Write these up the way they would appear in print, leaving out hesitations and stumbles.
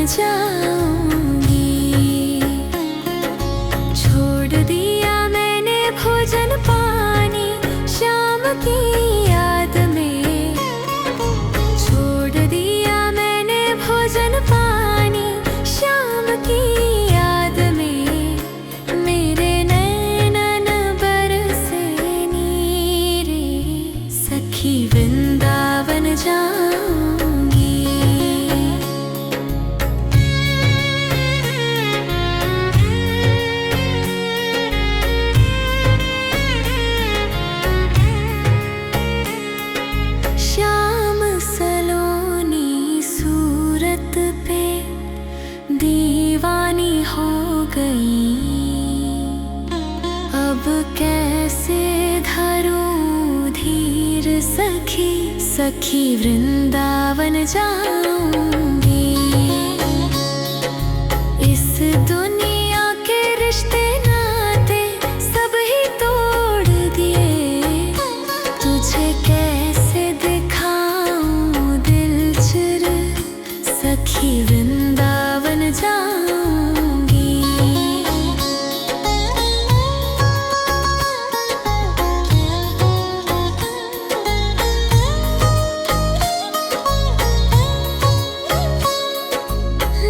जाऊंगी। छोड़ दिया मैंने भोजन पानी शाम की याद में। छोड़ दिया मैंने भोजन पानी शाम की याद में। मेरे नैनन बरसे नीरे, सखी वृंदावन जाऊंगी। श्याम सलोनी सूरत पे दीवानी हो गई। अब कैसे धरूं धीर सखी, सखी वृंदावन जाऊंगी। इस दुनिया के रिश्ते नाते सब ही तोड़ दिए। तुझे कैसे दिखाऊं दिल चिर, सखी वृंदावन जाऊंगी।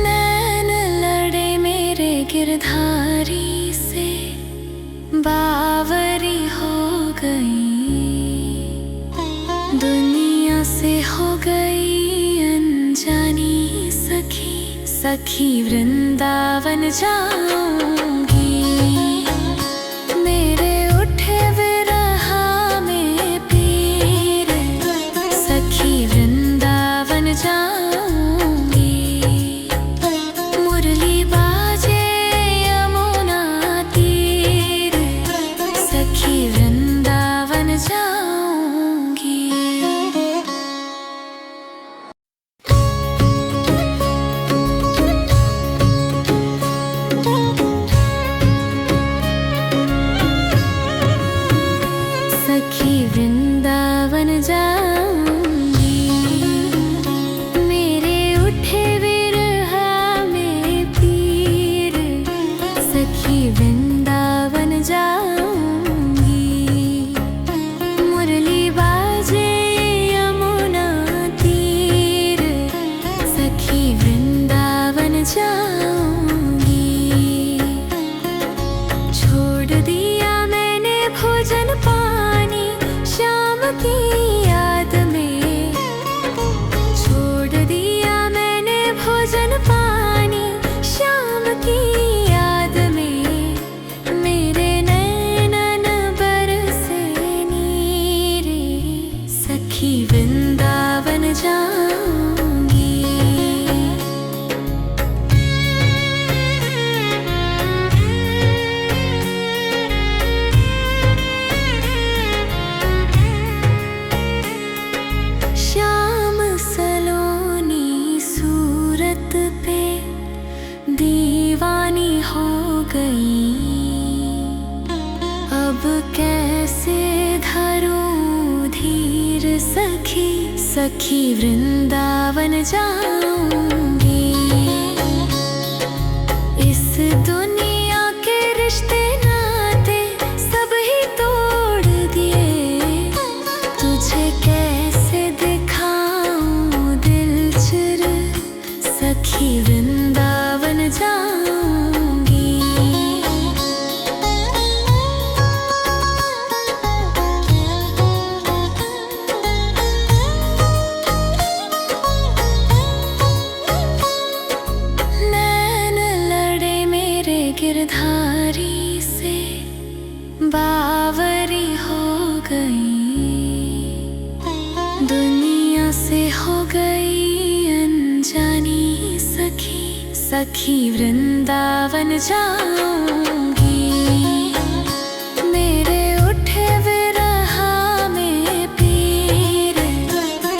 नैन लड़े मेरे गिरधारी से, बावरी हो गई। दुनिया से हो गई अनजानी सखी, सखी वृंदावन जाऊंगी। मेरे उठे विरह में पीर, सखी वृंदावन जाऊंगी। मुरली बाजे यमुना तीर, सखी वृंदावन जाऊंगी। सखी वृंदावन जाऊंगी। मेरे उठे विरह में पीर, सखी वृंदावन जाऊंगी। मुरली बाजे यमुना तीर, सखी वृंदावन जाऊंगी। छोड़ दिया मैंने भोजन पानी शाम की याद में। छोड़ दिया मैंने भोजन पानी शाम की याद में। मेरे नैनन बरसे नीरे, सखी वृंदावन जाऊंगी। श्याम सलोनी सूरत पे दीवानी हो गई। अब कैसे धरूं धीर सखी, सखी वृंदावन जाऊंगी। इस दुनिया के रिश्ते नाते सब ही तोड़ दिए। तुझे कैसे दिखाऊं दिल चिर, सखी वृंदावन जाऊंगी। नैन लड़े मेरे गिरधारी से, बावरी हो गई। दुनिया से हो गई अनजानी सखी, सखी वृंदावन जाऊंगी। मेरे उठे विरह में पीर,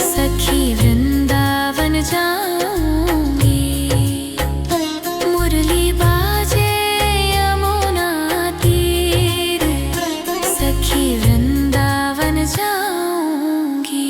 सखी वृंदावन जाऊंगी। मुरली बाजे यमुना तीर, सखी वृंदावन जाऊंगी।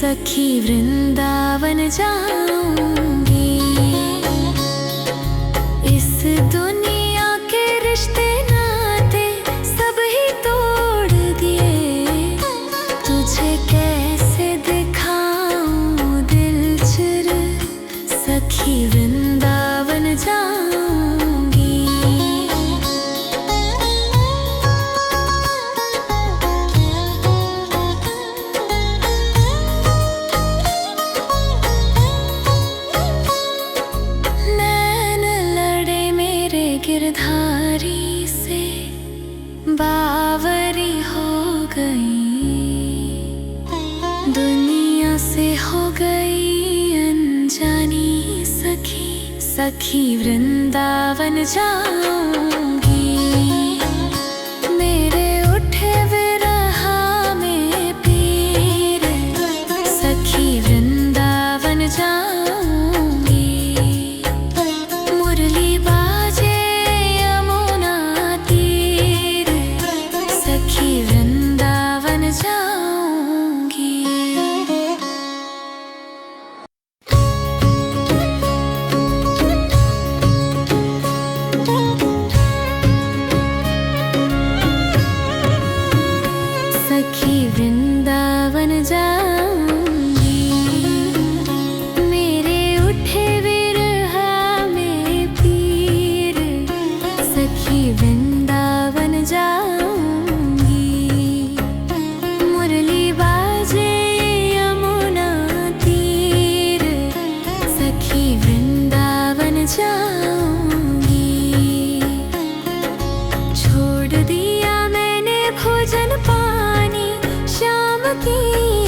सखी वृंदावन जाऊंगी। इस दुनिया के रिश्ते नाते सब ही तोड़ दिए, तुझे कैसे दिखाऊं दिल चिर, सखी वृंदावन जाऊंगी। नैन लड़े मेरे गिरधारी से, बावरी हो गई, दुनिया से हो गई अनजानी सखी, सखी वृंदावन जाऊंगी। मेरे उठे विरह में पीर, सखी वृंदावन जाऊंगी। मुरली बाजे यमुना तीर, सखी वृंदावन जाऊंगी। सखी वृंदावन जाऊंगी। मेरे उठे विरह में पीर, सखी वृंदावन जाऊंगी। मुरली बाजे यमुना तीर, सखी वृंदावन जाऊंगी। छोड़ दिया मैंने भोजन पानी शाम की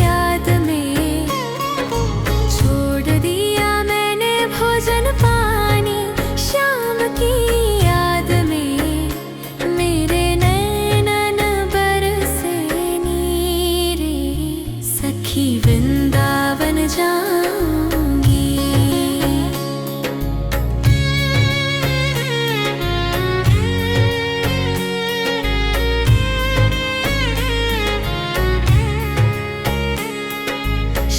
याद में, छोड़ दिया मैंने भोजन पानी शाम की याद में। मेरे नैनन बरसे नीरे, सखी वृंदावन जाऊंगी।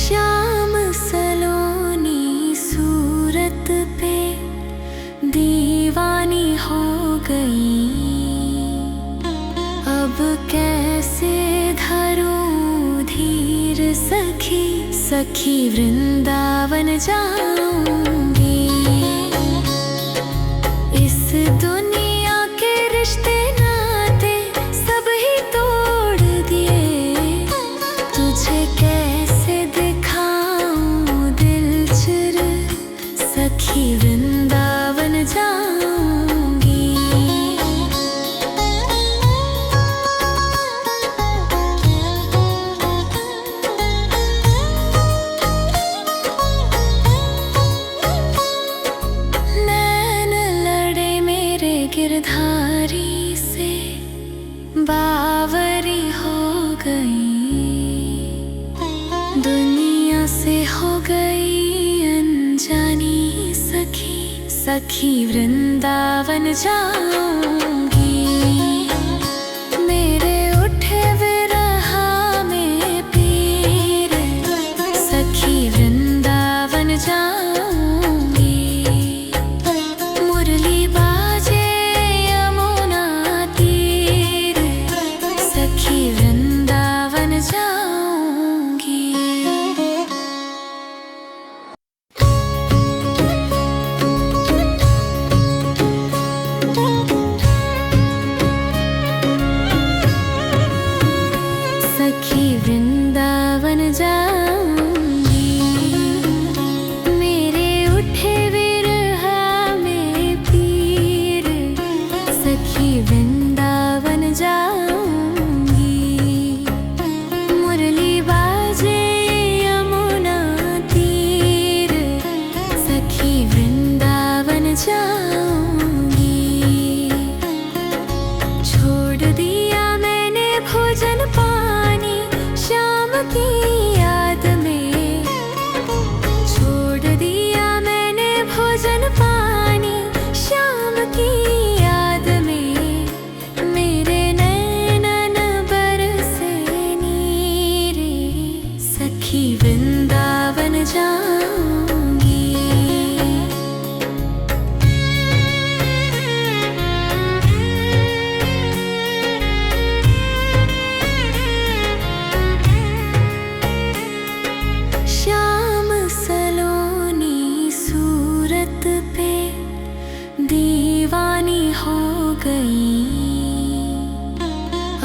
श्याम सलोनी सूरत पे दीवानी हो गई, अब कैसे धरूं धीर सखी, सखी वृंदावन जाऊंगी। इस दुनिया के रिश्ते नाते सब ही तोड़ दिए, तुझे कैसे दिखाऊं दिल चिर, सखी वृंदावन जाऊंगी। नैन लड़े मेरे गिरधारी से, बावरी हो गई, दुनिया से हो गई अनजानी सखी, सखी वृंदावन जाऊंगी। मेरे उठे विरह में पीर, सखी वृंदावन जाऊंगी। मुरली बाजे यमुना तीर, सखी वृंदावन जाऊंगी। गई,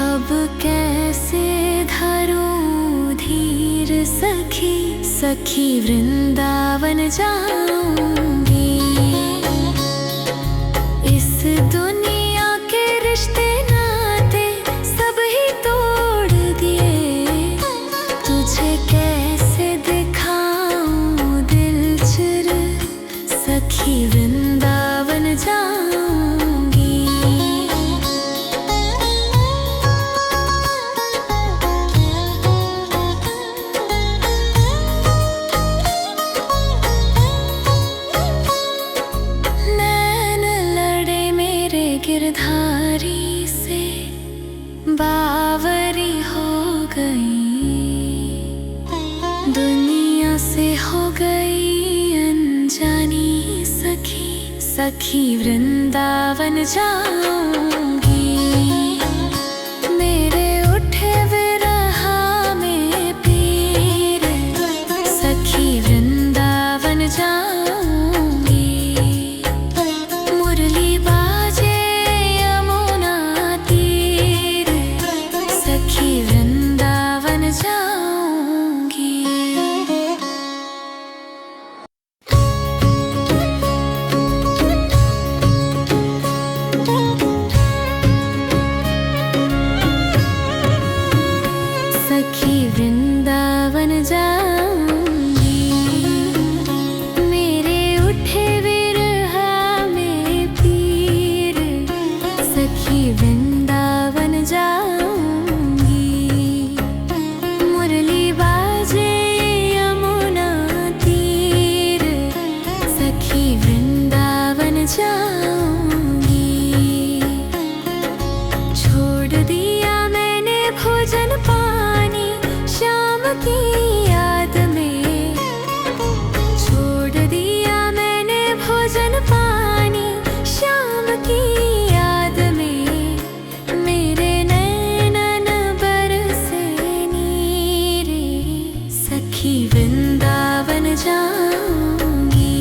अब कैसे धरूं धीर सखी, सखी वृंदावन जाऊंगी। इस दुनिया के रिश्ते नाते सब ही तोड़ दिए, तुझे कैसे दिखाऊं दिल चिर, सखी वृंदावन जाऊंगी। नैन लड़े मेरे गिरधारी से, बावरी हो गई, दुनिया से हो गई अनजानी सखी, सखी वृंदावन जाऊंगी। मेरे उठे विरहा में पीर, सखी वृंदावन जाऊंगी। मुरली बाजे यमुना तीर, सखी वृंदावन जाऊंगी। सखी वृंदावन जाऊंगी, मेरे उठे विरहा में पीर, सखी वृंदावन जाऊंगी। मुरली बाजे यमुना तीर, सखी वृंदावन जाऊंगी। छोड़ दिया मैंने भोजन पानी शाम की याद में, छोड़ दिया मैंने भोजन पानी शाम की याद में। मेरे नैनन बरसे नीरे, सखी वृंदावन जाऊंगी।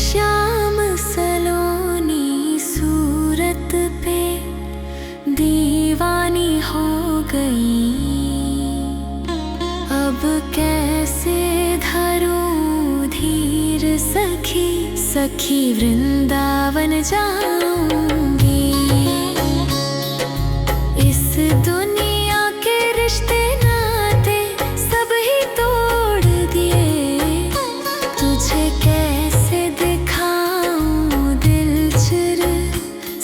श्याम सलोनी सूरत पे दीवानी हो गई, अब कैसे धरूं धीर सखी, सखी वृंदावन जाऊंगी। इस दुनिया के रिश्ते नाते सब ही तोड़ दिए, तुझे कैसे दिखाऊं दिल चिर,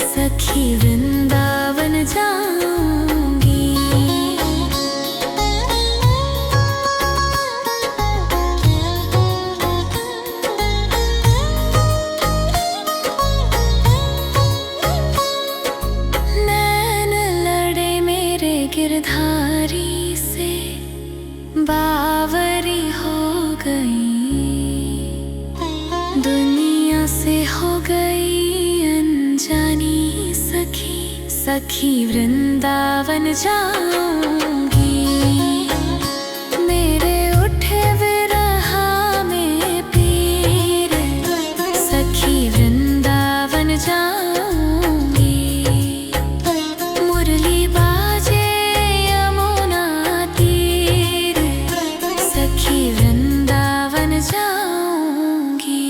सखी वृंदावन जाऊंगी। नैन लड़े मेरे गिरधारी से, बावरी हो गई, दुनिया से हो गई अनजानी सखी, सखी वृंदावन जाऊंगी। मेरे उठे विरहा में पीर, सखी वृंदावन जाऊंगी। मुरली बाजे यमुना तीर, सखी वृंदावन जाऊंगी।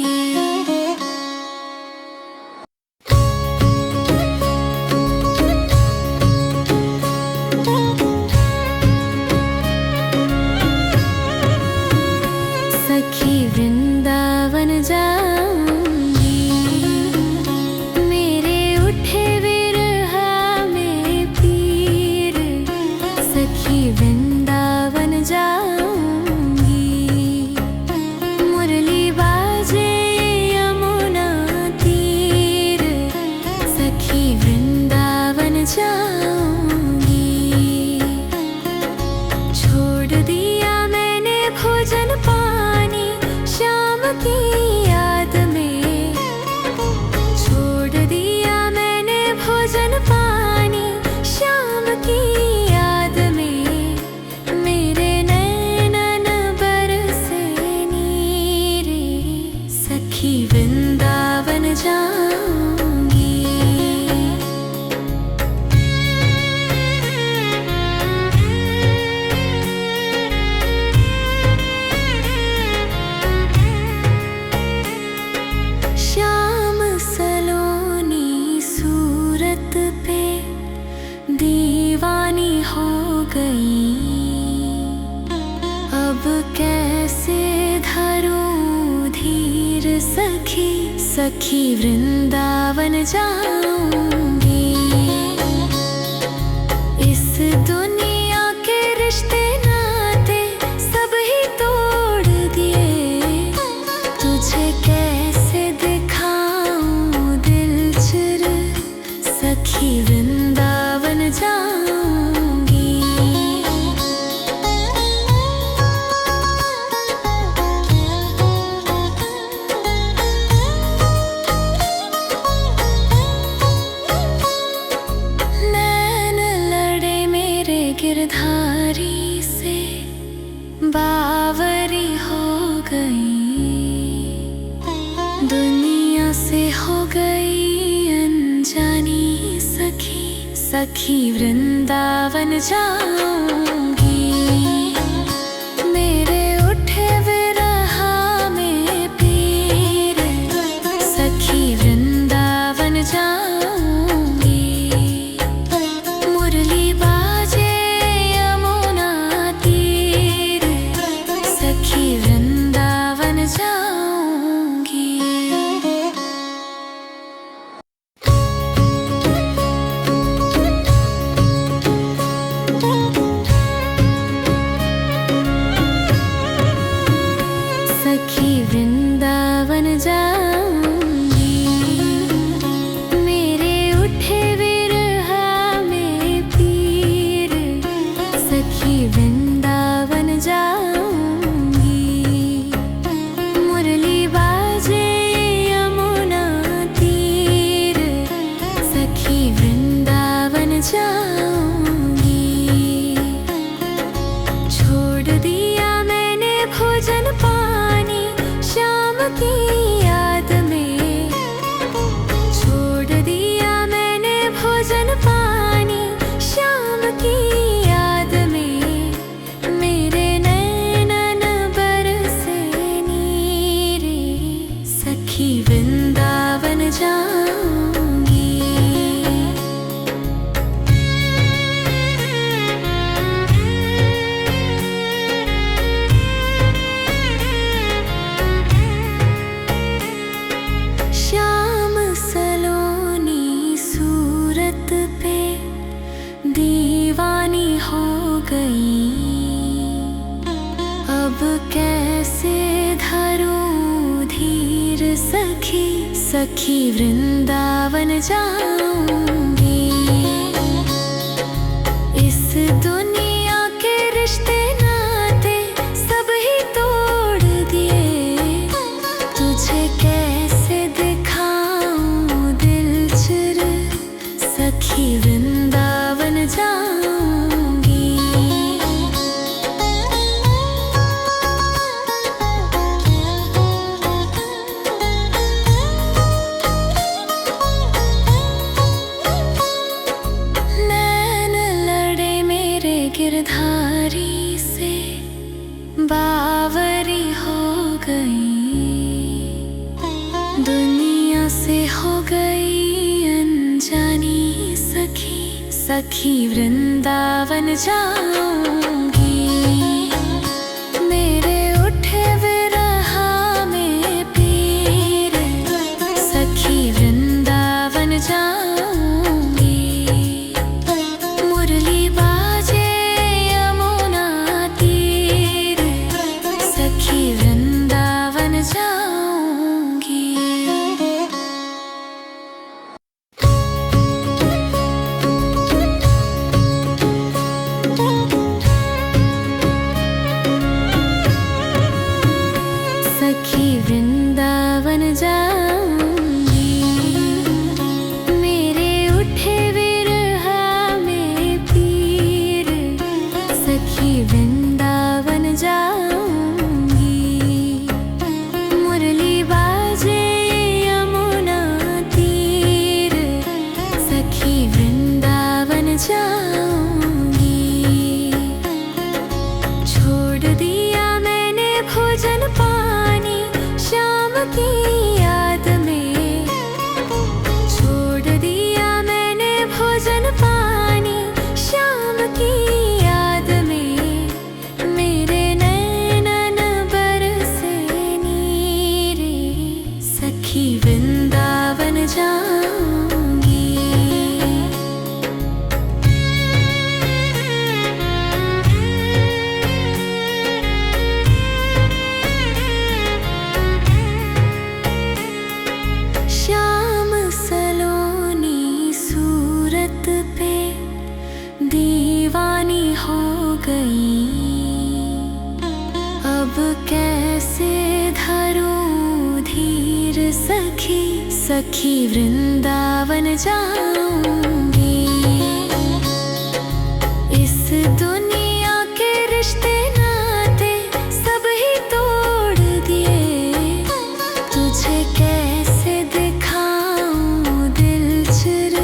सखी वृंदावन जाऊंगी। इस दुनिया के रिश्ते नाते सब ही तोड़ दिए, तुझे कैसे दिखाऊं दिल चिर, सखी वृंदावन जाऊंगी। नैन लड़े मेरे गिरधारी से, बावरी हो गई, दुनिया से हो गई अनजानी सखी, सखी वृंदावन जाऊंगी। मेरे उठे विरहा में पीर, सखी वृंदावन जाऊंगी। मुरली बाजे यमुना तीर, सखी वृंदावन जाऊंगी। सखी वृंदावन जाऊंगी। मेरे उठे विरहा में पीर, सखी वृंदावन जाऊंगी। मुरली बाजे यमुना तीर, सखी वृंदावन जाऊंगी। छोड़ दिया मैंने भोजन पानी शाम की याद में, छोड़ दिया मैंने भोजन पानी शाम की याद में। मेरे नैनन बरसे नीरे, सखी वृंदावन जाऊंगी। श्याम सलोनी सूरत पे दीवानी हो गई, अब कैसे धरूं धीर सखी, सखी वृंदावन जाऊंगी। इस दुनिया के रिश्ते नाते सब ही तोड़ दिए, तुझे कैसे दिखाऊं दिल चिर, सखी वृंदावन जाऊंगी। नैन लड़े मेरे गिरधारी से, बावरी हो गई, दुनिया से हो गई अनजानी सखी, सखी वृंदावन जाऊंगी। मेरे उठे विरहा में पीर, सखी वृंदावन जाऊंगी। मुरली बाजे यमुना तीर, सखी वृंदावन जाऊंगी। गई, अब कैसे धरूं धीर सखी, सखी वृंदावन जाऊंगी। इस दुनिया के रिश्ते नाते सब ही तोड़ दिए, तुझे कैसे दिखाऊं दिल चिर,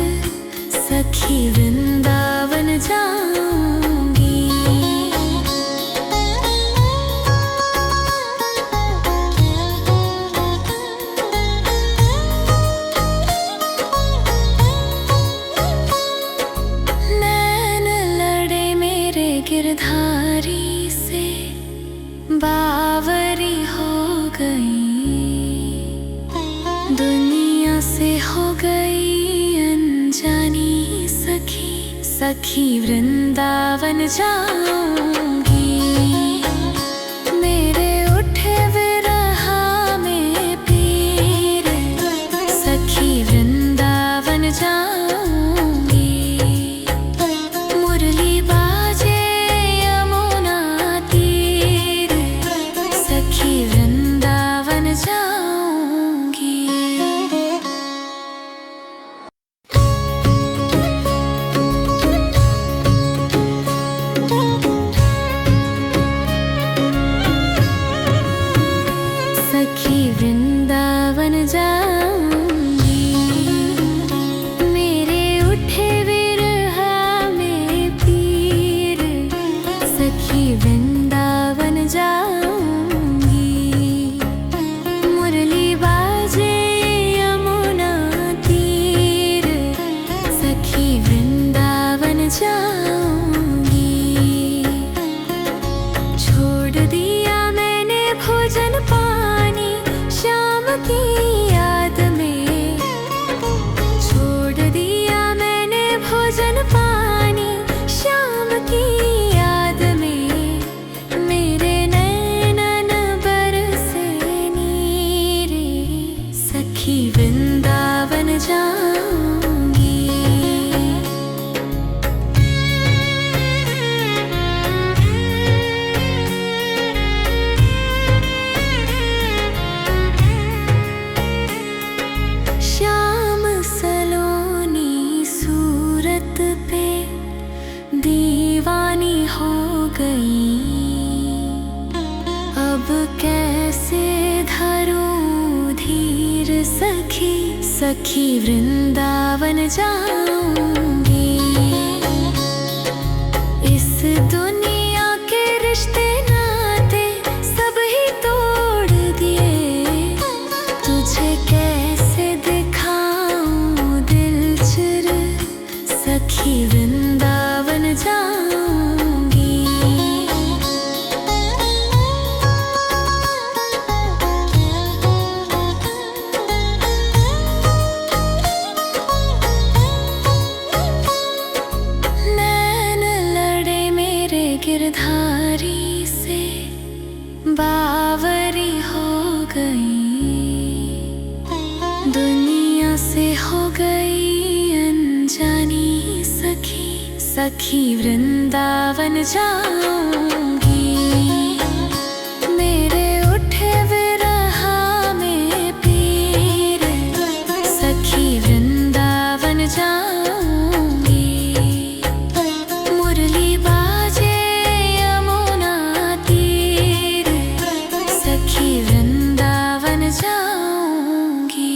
सखी वृंदावन जाऊंगी। नैन लड़े मेरे गिरधारी से, बावरी हो गई, दुनिया से हो गई अनजानी सखी, सखी वृंदावन जाऊंगी। मेरे उठे विरहा में पीर, सखी वृंदावन जाऊंगी। मुरली बाजे यमुना तीर, सखी वृंदावन जाऊंगी। सखी वृंदावन जाऊंगी। मेरे उठे विरहा में पीर, सखी वृंदावन जाऊंगी। मुरली बाजे यमुना तीर, सखी वृंदावन जाऊंगी। छोड़ दिया मैंने भोजन पानी शाम की याद में, छोड़ दिया मैंने भोजन पानी शाम की याद में। मेरे नैनन बरसे नीरे, सखी वृंदावन जाऊंगी। श्याम सलोनी सूरत पे दीवानी हो गई, अब कैसे धरूं धीर सखी, सखी वृंदावन जाऊंगी। इस दुनिया के रिश्ते नाते सब ही तोड़ दिए, तुझे कैसे दिखाऊं दिल चिर, सखी वृंदावन जाऊंगी। नैन लड़े मेरे गिरधारी से, बावरी हो गई, दुनिया से हो गई अनजानी सखी, सखी वृंदावन जाऊंगी। मेरे उठे विरहा में पीर, सखी वृंदावन जाऊंगी। मुरली बाजे यमुना तीर, सखी वृंदावन जाऊंगी।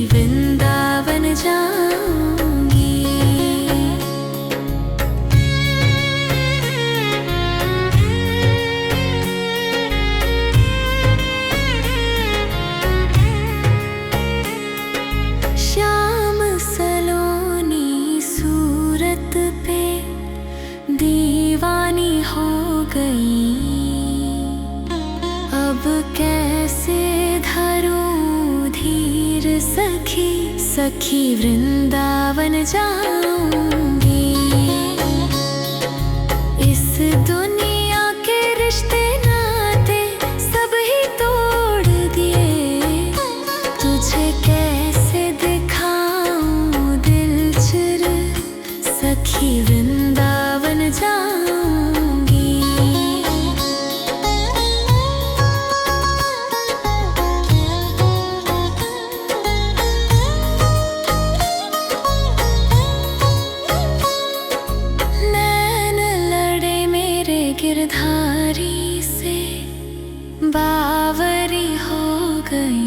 वृंदावन जाऊंगी। श्याम सलोनी सूरत पे दीवानी हो गई, अब कैसे धरूं धीर सखी, सखी वृंदावन जाऊंगी। इस दुनिया के रिश्ते नाते सब ही तोड़ दिए, तुझे कैसे दिखाऊं दिल चिर, सखी वृंदावन जाऊंगी। नैन लड़े मेरे गिरधारी से, बावरी हो गई,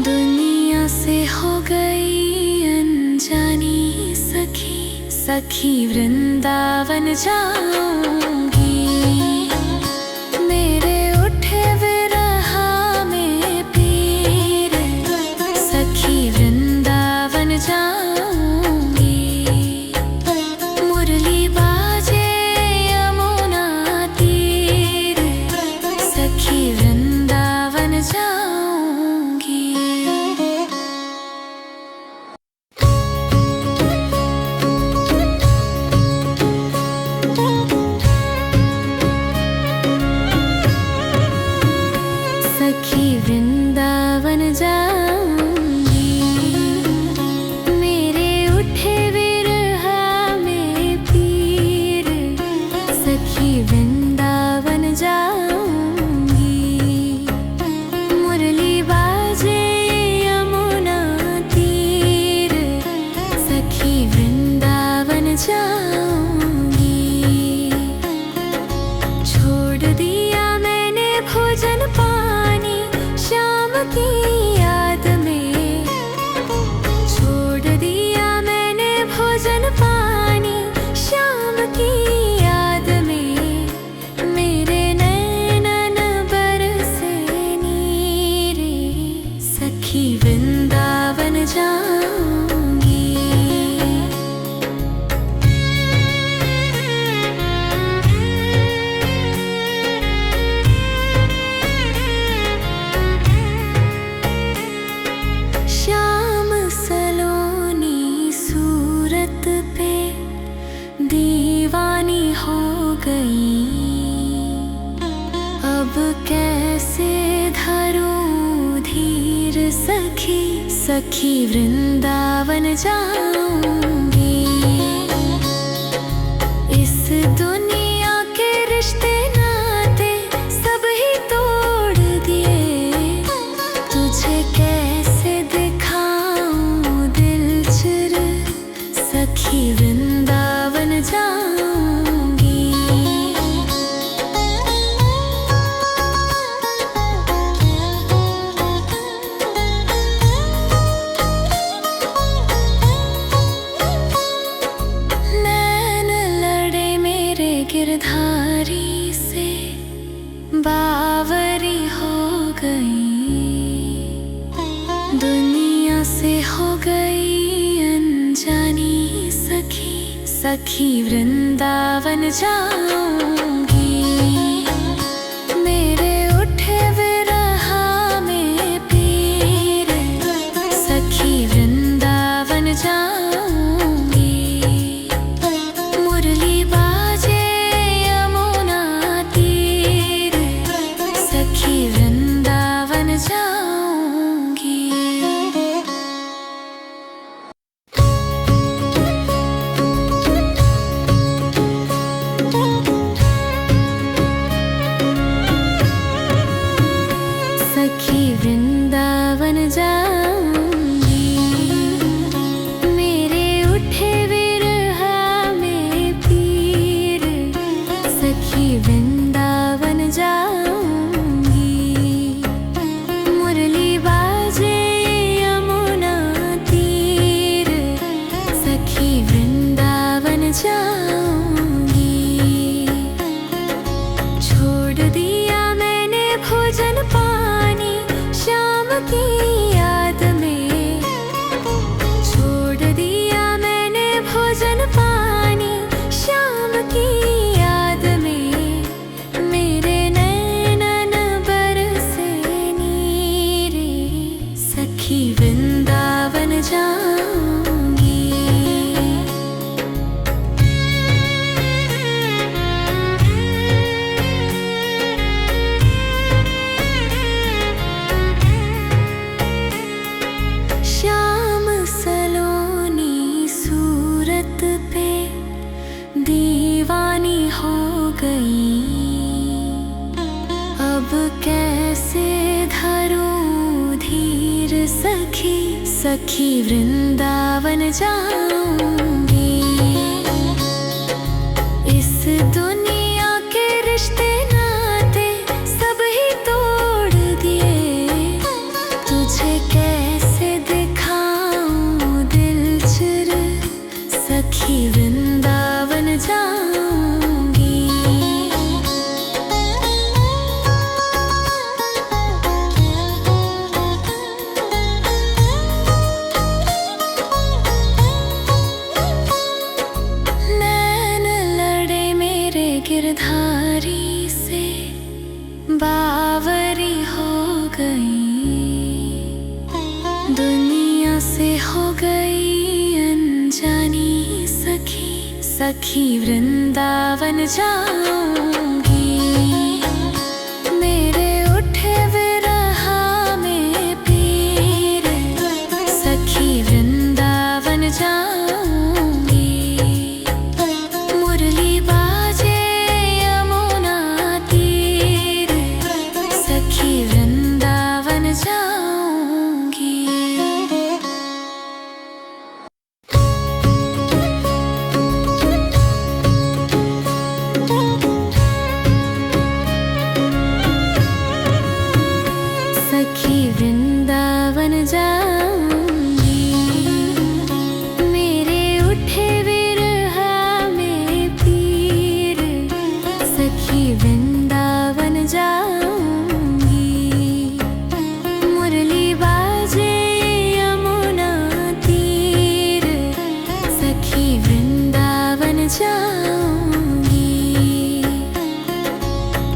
दुनिया से हो गई अनजानी सखी, सखी वृंदावन जाऊंगी। मेरे उठे विरह में पीर, सखी वृंदावन जाऊंगी। मुरली बाजे यमुना तीर, सखी वृंदावन जाऊंगी। सखी वृंदावन जाऊंगी। मेरे उठे विरह में पीर, सखी वृंदावन जाऊंगी। मुरली बाजे यमुना तीर, सखी वृंदावन जाऊंगी। छोड़ दिया मैंने भोजन पानी श्याम की याद में, छोड़ दिया मैंने भोजन पानी श्याम की याद में। मेरे नैनन बरसे नीरे, सखी वृंदावन जाऊंगी। श्याम सलोनी सूरत पे दीवानी हो गई, अब कैसे धरूं धीर सखी, सखी वृंदावन जाऊंगी। इस दुनिया के रिश्ते नाते सब ही तोड़ दिए, तुझे कैसे दिखाऊं दिल चिर, सखी वृंदावन जाऊंगी। नैन लड़े मेरे गिरधारी से, बावरी हो गई, दुनिया से हो गई अनजानी सखी, सखी वृंदावन जाऊंगी। मेरे उठे विरह में पीर, सखी वृंदावन जाऊंगी। मुरली बाजे यमुना तीर, सखी वृंदावन जाऊंगी। सखी वृंदावन जाऊंगी। मेरे उठे विरह में पीर, सखी वृंदावन जाऊंगी। मुरली बाजे वृंदावन जाऊंगी। श्याम सलोनी सूरत पे दीवानी हो गई, अब कैसे धरूं धीर सखी, सखी वृंदावन जाऊंगी। इस दुनिया के रिश्ते नाते सब ही तोड़ दिए, तुझे कैसे दिखाऊं दिल चिर, सखी वृंदावन जाऊंगी। नैन लड़े मेरे गिरधारी से, बावरी हो गई, दुनिया से हो गई अनजानी सखी, सखी वृंदावन जाऊंगी। मेरे उठे विरह में पीर, सखी वृंदावन जाऊंगी। मुरली बाजे यमुना तीर, सखी वृंदावन जाऊंगी। सखी वृंदावन जाऊंगी। मेरे उठे विरह में पीर, सखी वृंदावन जाऊंगी। मुरली बाजे यमुना तीर, सखी वृंदावन जाऊंगी।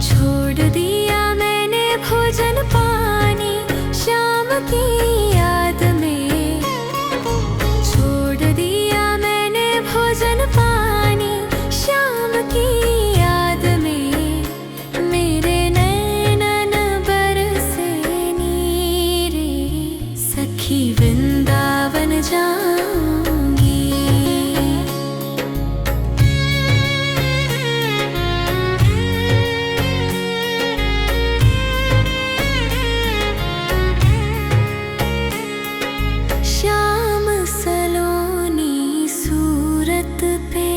छोड़ दिया मैंने भोजन पानी श्याम की याद में, छोड़ दिया मैंने भोजन पानी श्याम की याद में। मेरे नैनन बरसे नीरे, सखी वृंदावन जाऊंगी। श्याम सलोनी सूरत पे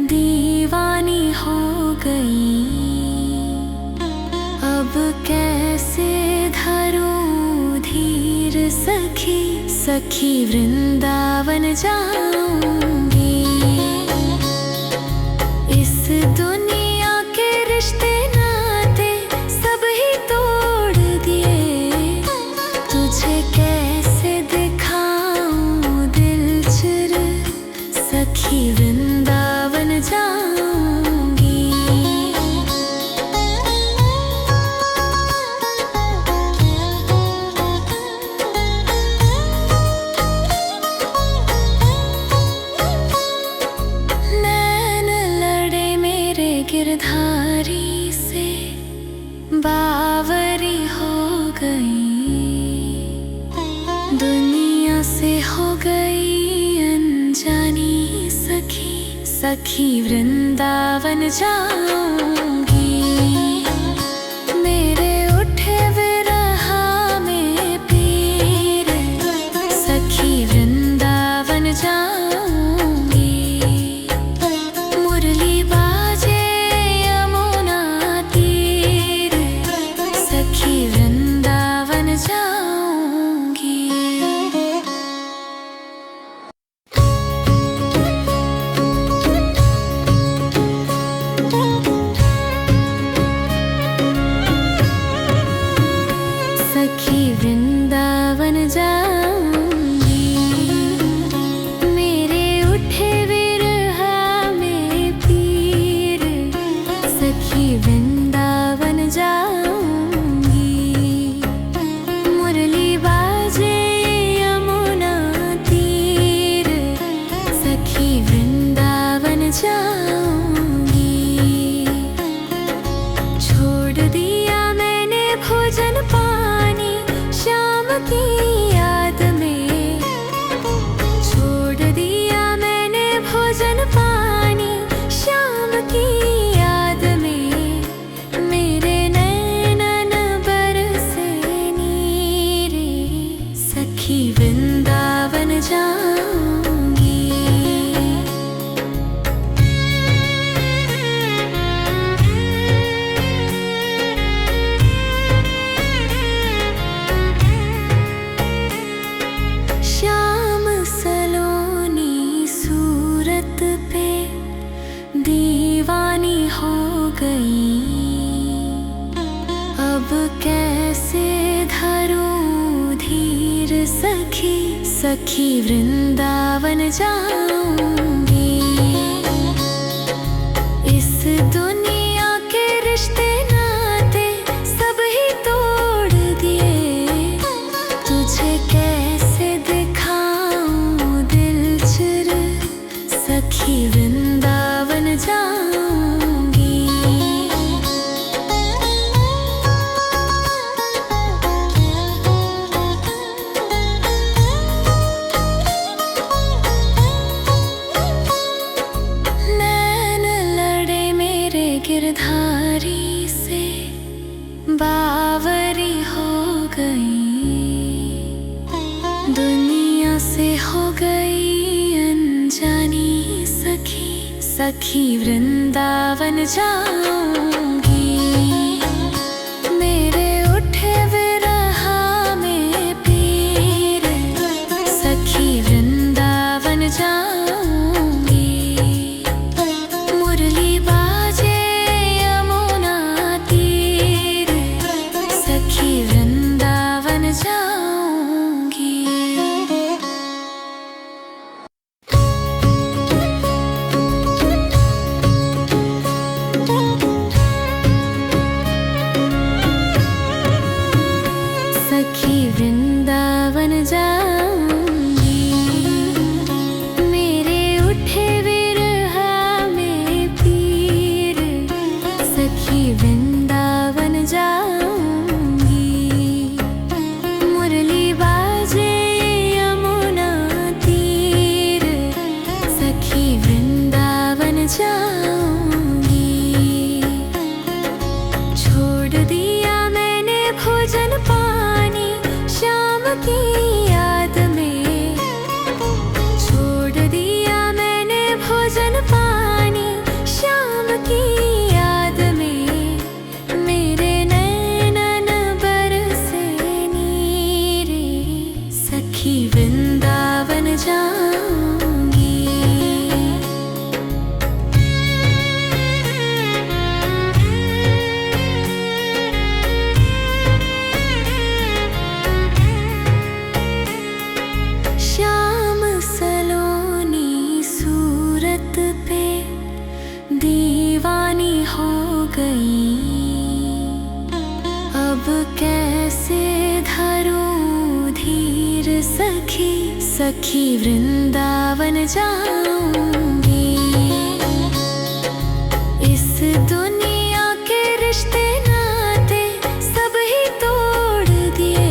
दीवानी हो गई, अब कैसे धरूं धीर सखी, सखी वृंदावन जाऊंगी। इस दुनिया के रिश्ते नाते सब ही तोड़ दिए, तुझे कैसे दिखाऊं दिल चिर, सखी वृंदावन जाऊंगी। नैन लड़े मेरे गिरधारी से, बावरी हो गई, दुनिया से हो गई अनजानी सखी, सखी वृंदावन जाऊंगी। मेरे उठे विरह में पीर, सखी वृंदावन जाऊंगी। मुरली बाजे यमुना तीर, सखी वृंदावन जाऊंगी। सखी वृंदावन जाऊंगी। श्याम सलोनी सूरत पे दीवानी हो गई, अब कैसे धरूं धीर सखी, सखी वृंदावन जाऊंगी। इस दुनिया के रिश्ते नाते सब ही तोड़ दिए, तुझे कैसे दिखाऊं दिल चिर, सखी वृंदावन जाऊंगी। गिरधारी से बावरी हो गई, दुनिया से हो गई अनजानी सखी, सखी वृंदावन जाऊंगी। मेरे उठे विरहा में पीर, सखी वृंदावन जाऊंगी। मुरली वृंदावन जाऊंगी। सखी वृंदावन जाऊंगी। मेरे उठे विरहा में पीर, सखी वृंदावन जाऊंगी। जाऊंगी। छोड़ दिया मैंने भोजन पानी शाम की याद में, छोड़ दिया मैंने भोजन पानी शाम की याद में। मेरे नैनन बरसे नीरे, सखी वृंदावन जाऊंगी। दीवानी हो गई, अब कैसे धरूं धीर सखी, सखी वृंदावन जाऊंगी। इस दुनिया के रिश्ते नाते सब ही तोड़ दिए,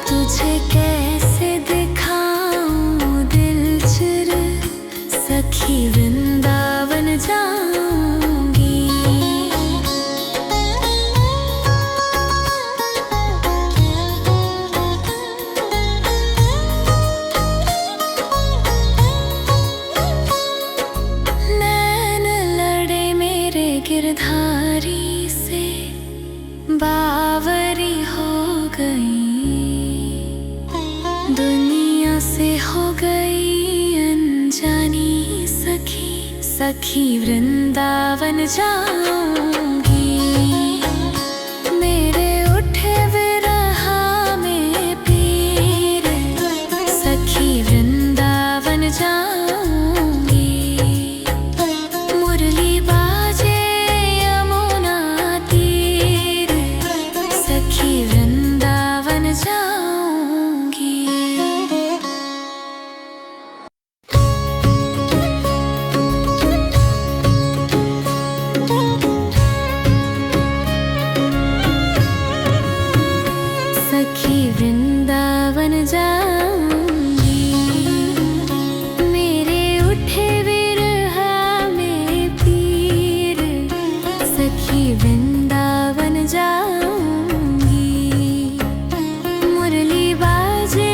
तुझे कैसे दिखाऊं दिल चिर, सखी वृंदावन जाऊंगी। नैन लड़े मेरे गिरधारी से बावरी हो गई, दुनिया से हो गई अनजानी सखी, सखी वृंदावन जाऊंगी। मेरे उठे विरहा में पीर, सखी वृंदावन जाऊंगी। मुरली बाजे यमुना तीर, सखी वृंदावन जाऊंगी। सखी वृंदावन जाऊंगी। मेरे उठे विरहा में पीर, सखी वृंदावन जाऊंगी। मुरली बाजे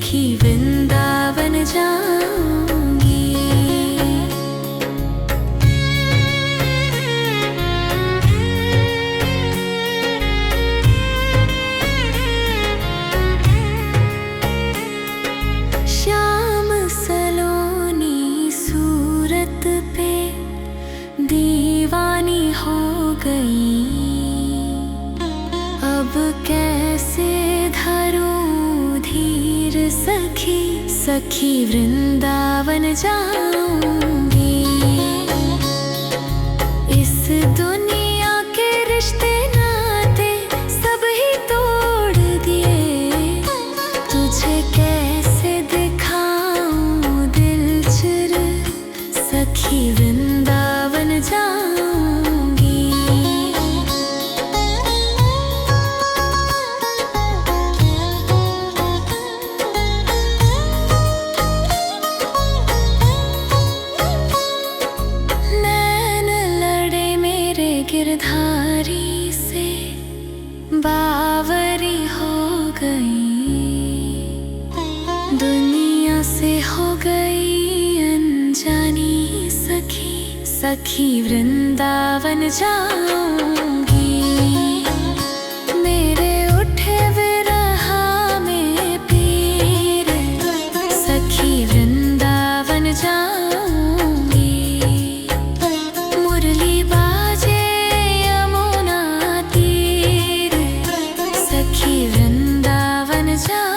सखी वृंदावन जाऊंगी। श्याम सलोनी सूरत पे दीवानी हो गई, अब कैसे धरूं धीर सखी, सखी वृंदावन जाऊंगी। इस दुनिया के रिश्ते नाते सब ही तोड़ दिए, तुझे कैसे दिखाऊं दिल चुर, सखी वृंदावन जाऊंगी। नैन लड़े मेरे गिरधारी से, बावरी हो गई, दुनिया से हो गई अनजानी सखी, सखी वृंदावन जाऊंगी। मेरे उठे विरहा में पीर, सखी वृंदावन जाऊंगी। मुरली बाजे यमुना तीर, सखी वृंदावन जाऊंगी।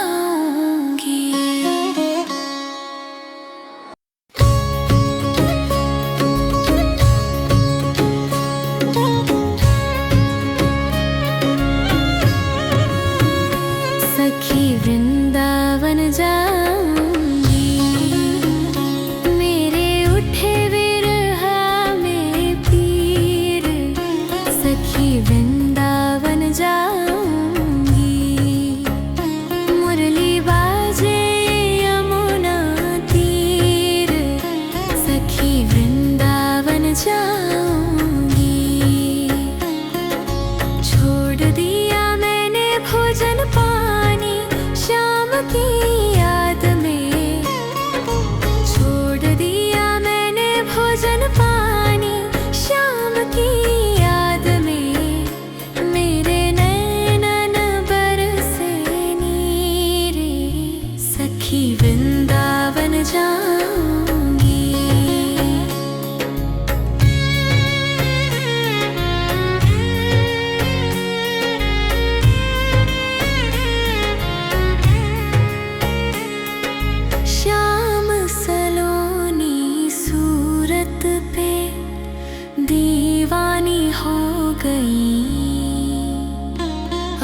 सखी वृंदावन जाऊंगी। मेरे उठे विरहा में पीर, सखी वृंदावन जाऊंगी। मुरली बाजे यमुना तीर, सखी वृंदावन जाऊंगी। छोड़ दिया मैंने भोजन पानी श्याम की याद में, छोड़ दिया मैंने भोजन पानी श्याम की याद में। मेरे नैनन बरसे नीरे, सखी वृंदावन जाऊंगी। श्याम सलोनी सूरत पे दीवानी हो गई,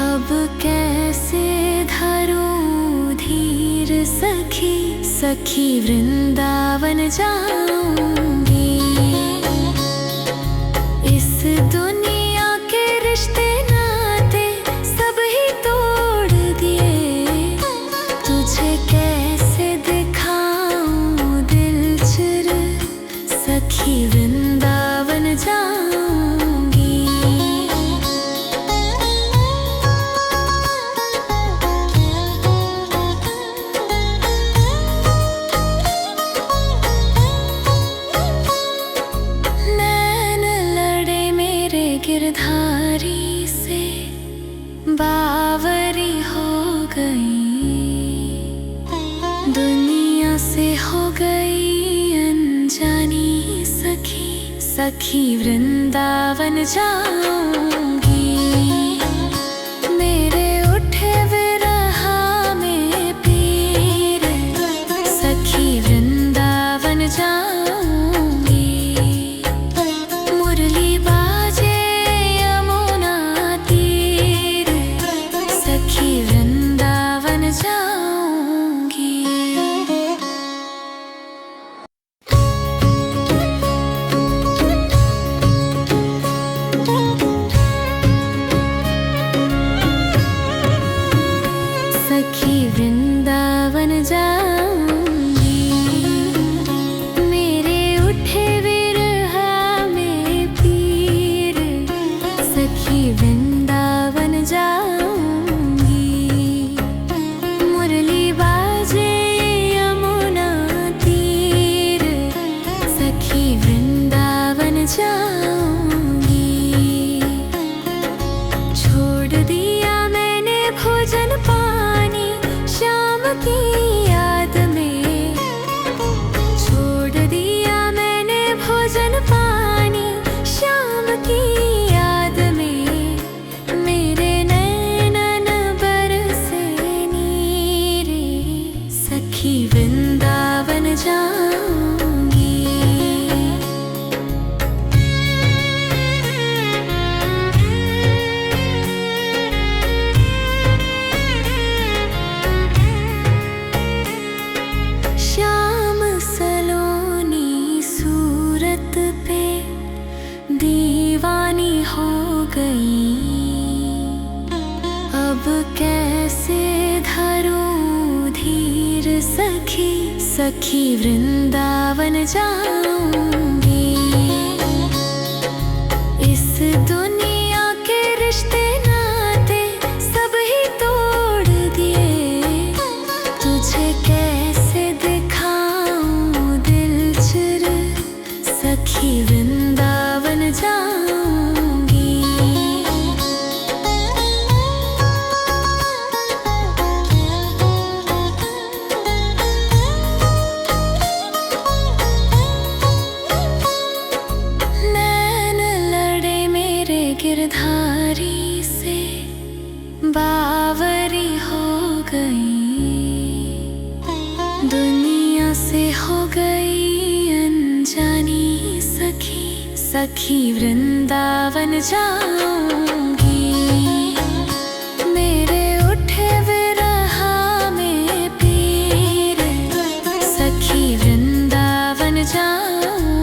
अब कैसे धरूं धीर सखी, सखी वृंदावन जाऊंगी। इस दुनिया के रिश्ते नाते सब ही तोड़ दिए, तुझे कैसे दिखाऊं दिल चुर, सखी वृंदावन जाऊंगी। नैन लड़े मेरे गिरधारी से, बावरी हो गई, दुनिया से हो गई अनजानी सखी, सखी वृंदावन जाऊंगी। मेरे उठे विरहा में पीर, सखी वृंदावन जाऊंगी। मुरली बाजे यमुना तीर, सखी वृंदावन जाऊंगी। सखी वृंदावन जाऊंगी। मेरे उठे विरहा में पीर, सखी वृंदावन जाऊंगी। मुरली बाजे की याद में छोड़ दिया मैंने भोजन पानी। शाम की याद में मेरे नैनन बरसे नीरे। सखी वृंदावन जाऊंगी। श्याम सलोनी सूरत पे दीवानी हो गई। अब कैसे धरूं धीर सखी। सखी वृंदावन जाऊंगी। इस दुनिया के रिश्ते नाते सब ही तोड़ दिए। तुझे कैसे दिखाऊं दिल चिर। सखी वृंदावन जाऊंगी। नैन लड़े मेरे गिरधारी से बावरी हो गई। दुनिया से हो गई अनजानी सखी। सखी वृंदावन जाऊंगी। मेरे उठे विरह में पीर। सखी वृंदावन जाऊंगी।